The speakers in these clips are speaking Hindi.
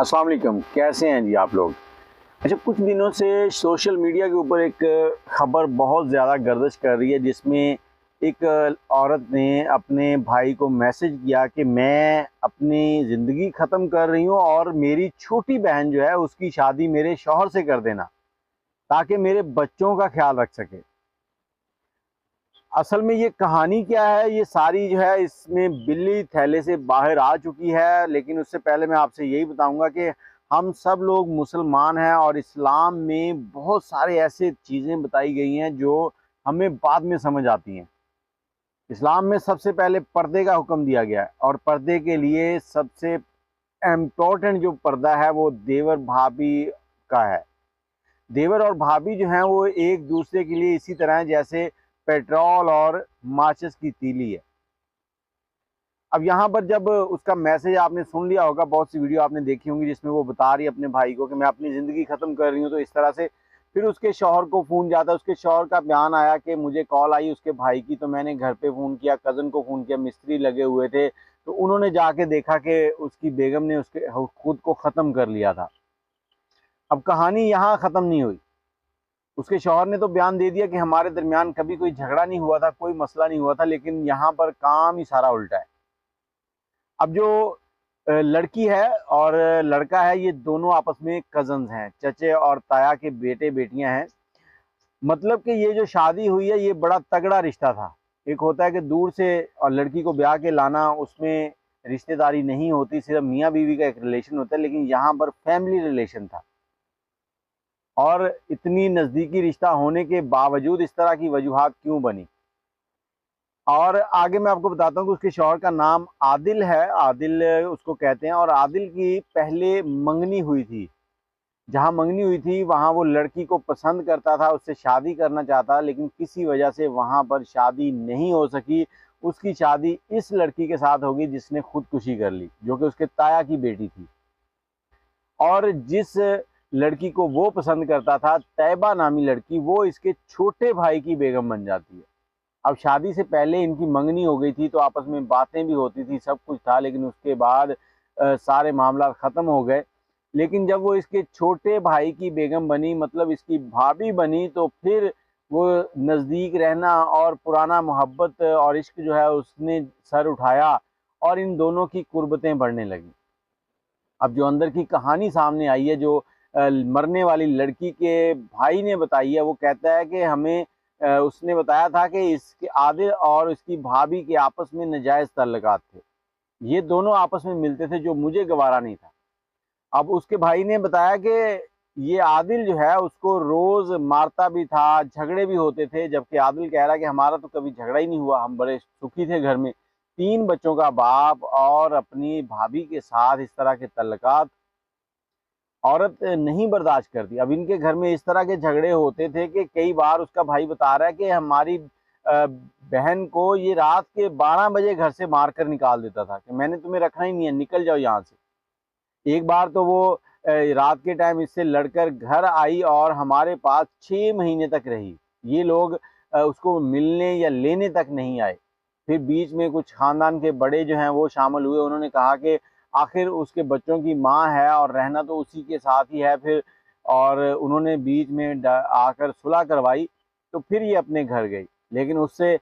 अस्सलाम वालेकुम, कैसे हैं जी आप लोग। अच्छा, कुछ दिनों से सोशल मीडिया के ऊपर एक खबर बहुत ज़्यादा गर्दिश कर रही है, जिसमें एक औरत ने अपने भाई को मैसेज किया कि मैं अपनी ज़िंदगी ख़त्म कर रही हूँ और मेरी छोटी बहन जो है उसकी शादी मेरे शौहर से कर देना, ताकि मेरे बच्चों का ख्याल रख सके। असल में ये कहानी क्या है, ये सारी जो है इसमें बिल्ली थैले से बाहर आ चुकी है। लेकिन उससे पहले मैं आपसे यही बताऊंगा कि हम सब लोग मुसलमान हैं और इस्लाम में बहुत सारे ऐसे चीज़ें बताई गई हैं जो हमें बाद में समझ आती हैं। इस्लाम में सबसे पहले पर्दे का हुक्म दिया गया है और पर्दे के लिए सबसे इम्पोर्टेंट जो पर्दा है वो देवर भाभी का है। देवर और भाभी जो हैं वो एक दूसरे के लिए इसी तरह है जैसे पेट्रोल और माचिस की तीली है। अब यहाँ पर जब उसका मैसेज आपने सुन लिया होगा, बहुत सी वीडियो आपने देखी होंगी जिसमें वो बता रही है अपने भाई को कि मैं अपनी ज़िंदगी ख़त्म कर रही हूँ, तो इस तरह से फिर उसके शौहर को फ़ोन जाता है। उसके शौहर का बयान आया कि मुझे कॉल आई उसके भाई की, तो मैंने घर पे फ़ोन किया, कज़न को फ़ोन किया, मिस्त्री लगे हुए थे, तो उन्होंने जाके देखा कि उसकी बेगम ने उसके खुद को ख़त्म कर लिया था। अब कहानी यहाँ ख़त्म नहीं हुई। उसके शौहर ने तो बयान दे दिया कि हमारे दरमियान कभी कोई झगड़ा नहीं हुआ था, कोई मसला नहीं हुआ था, लेकिन यहाँ पर काम ही सारा उल्टा है। अब जो लड़की है और लड़का है, ये दोनों आपस में कज़न्स हैं, चचे और ताया के बेटे बेटियां हैं। मतलब कि ये जो शादी हुई है ये बड़ा तगड़ा रिश्ता था। एक होता है कि दूर से और लड़की को ब्याह के लाना, उसमें रिश्तेदारी नहीं होती, सिर्फ मियाँ बीवी का एक रिलेशन होता है, लेकिन यहाँ पर फैमिली रिलेशन था। और इतनी नज़दीकी रिश्ता होने के बावजूद इस तरह की वजूहात क्यों बनी, और आगे मैं आपको बताता हूँ कि उसके शौहर का नाम आदिल है, आदिल उसको कहते हैं। और आदिल की पहले मंगनी हुई थी, जहाँ मंगनी हुई थी वहाँ वो लड़की को पसंद करता था, उससे शादी करना चाहता, लेकिन किसी वजह से वहाँ पर शादी नहीं हो सकी। उसकी शादी इस लड़की के साथ होगी जिसने खुदकुशी कर ली, जो कि उसके ताया की बेटी थी। और जिस लड़की को वो पसंद करता था, तैयबा नामी लड़की, वो इसके छोटे भाई की बेगम बन जाती है। अब शादी से पहले इनकी मंगनी हो गई थी, तो आपस में बातें भी होती थी, सब कुछ था, लेकिन उसके बाद सारे मामला ख़त्म हो गए। लेकिन जब वो इसके छोटे भाई की बेगम बनी, मतलब इसकी भाभी बनी, तो फिर वो नज़दीक रहना और पुराना मोहब्बत और इश्क जो है उसने सर उठाया और इन दोनों की कुर्बतें बढ़ने लगीं। अब जो अंदर की कहानी सामने आई है, जो मरने वाली लड़की के भाई ने बताई है, वो कहता है कि हमें उसने बताया था कि इसके आदिल और इसकी भाभी के आपस में नाजायज़ ताल्लुकात थे। ये दोनों आपस में मिलते थे, जो मुझे गवारा नहीं था। अब उसके भाई ने बताया कि ये आदिल जो है उसको रोज़ मारता भी था, झगड़े भी होते थे, जबकि आदिल कह रहा है कि हमारा तो कभी झगड़ा ही नहीं हुआ, हम बड़े सुखी थे घर में। 3 बच्चों का बाप और अपनी भाभी के साथ इस तरह के तल्लुकात औरत नहीं बर्दाश्त करती। अब इनके घर में इस तरह के झगड़े होते थे कि कई बार उसका भाई बता रहा है कि हमारी बहन को ये रात के 12 बजे घर से मार कर निकाल देता था कि मैंने तुम्हें रखना ही नहीं है, निकल जाओ यहाँ से। एक बार तो वो रात के टाइम इससे लड़कर घर आई और हमारे पास 6 महीने तक रही। ये लोग उसको मिलने या लेने तक नहीं आए। फिर बीच में कुछ ख़ानदान के बड़े जो हैं वो शामिल हुए। उन्होंने कहा कि आखिर उसके बच्चों की माँ है और रहना तो उसी के साथ ही है फिर, और उन्होंने बीच में आकर सुलह करवाई, तो फिर ये अपने घर गई। लेकिन उससे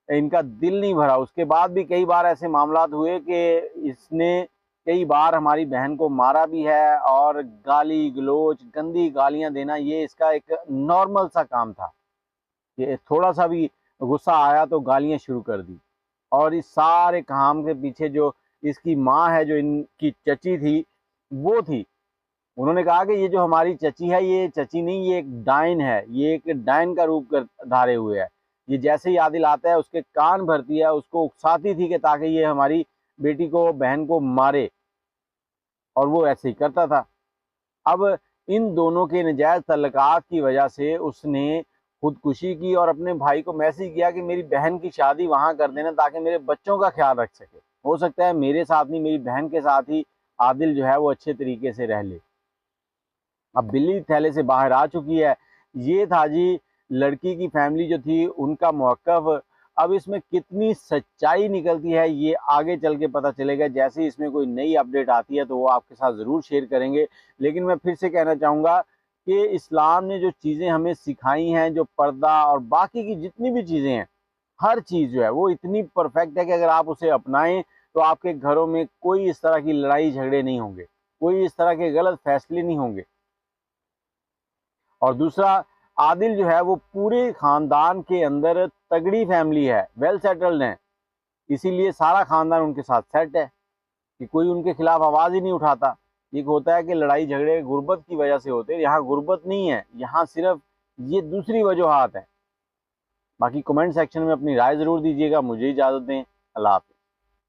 इनका दिल नहीं भरा। उसके बाद भी कई बार ऐसे मामलात हुए कि इसने कई बार हमारी बहन को मारा भी है, और गाली गलोच, गंदी गालियां देना ये इसका एक नॉर्मल सा काम था कि थोड़ा सा भी गुस्सा आया तो गालियां शुरू कर दी। और इस सारे काम के पीछे जो इसकी माँ है, जो इनकी चची थी, वो थी। उन्होंने कहा कि ये जो हमारी चची है, ये चची नहीं, ये एक डायन है, ये एक डायन का रूप कर धारे हुए है। ये जैसे ही आदिल आता है उसके कान भरती है, उसको उकसाती थी कि ताकि ये हमारी बेटी को, बहन को मारे, और वो ऐसे ही करता था। अब इन दोनों के नाजायज़ तल्लुकात की वजह से उसने खुदकुशी की और अपने भाई को मैसेज किया कि मेरी बहन की शादी वहाँ कर देना ताकि मेरे बच्चों का ख्याल रख सके। हो सकता है मेरे साथ नहीं, मेरी बहन के साथ ही आदिल जो है वो अच्छे तरीके से रह ले। अब बिल्ली थैले से बाहर आ चुकी है। ये था जी लड़की की फैमिली जो थी उनका मौक़िफ़। अब इसमें कितनी सच्चाई निकलती है ये आगे चल के पता चलेगा। जैसे ही इसमें कोई नई अपडेट आती है तो वो आपके साथ ज़रूर शेयर करेंगे। लेकिन मैं फिर से कहना चाहूँगा कि इस्लाम ने जो चीज़ें हमें सिखाई हैं, जो पर्दा और बाकी की जितनी भी चीज़ें हैं, हर चीज़ जो है वो इतनी परफेक्ट है कि अगर आप उसे अपनाएं तो आपके घरों में कोई इस तरह की लड़ाई झगड़े नहीं होंगे, कोई इस तरह के गलत फैसले नहीं होंगे। और दूसरा, आदिल जो है वो पूरे खानदान के अंदर तगड़ी फैमिली है, वेल सेटल्ड है, इसीलिए सारा खानदान उनके साथ सेट है कि कोई उनके खिलाफ आवाज़ ही नहीं उठाता। एक होता है कि लड़ाई झगड़े गुर्बत की वजह से होते हैं, यहाँ गुर्बत नहीं है, यहाँ सिर्फ ये दूसरी वजूहात है। बाकी कमेंट सेक्शन में अपनी राय ज़रूर दीजिएगा। मुझे इजाज़त दें। अल्लाह हाफ़िज़।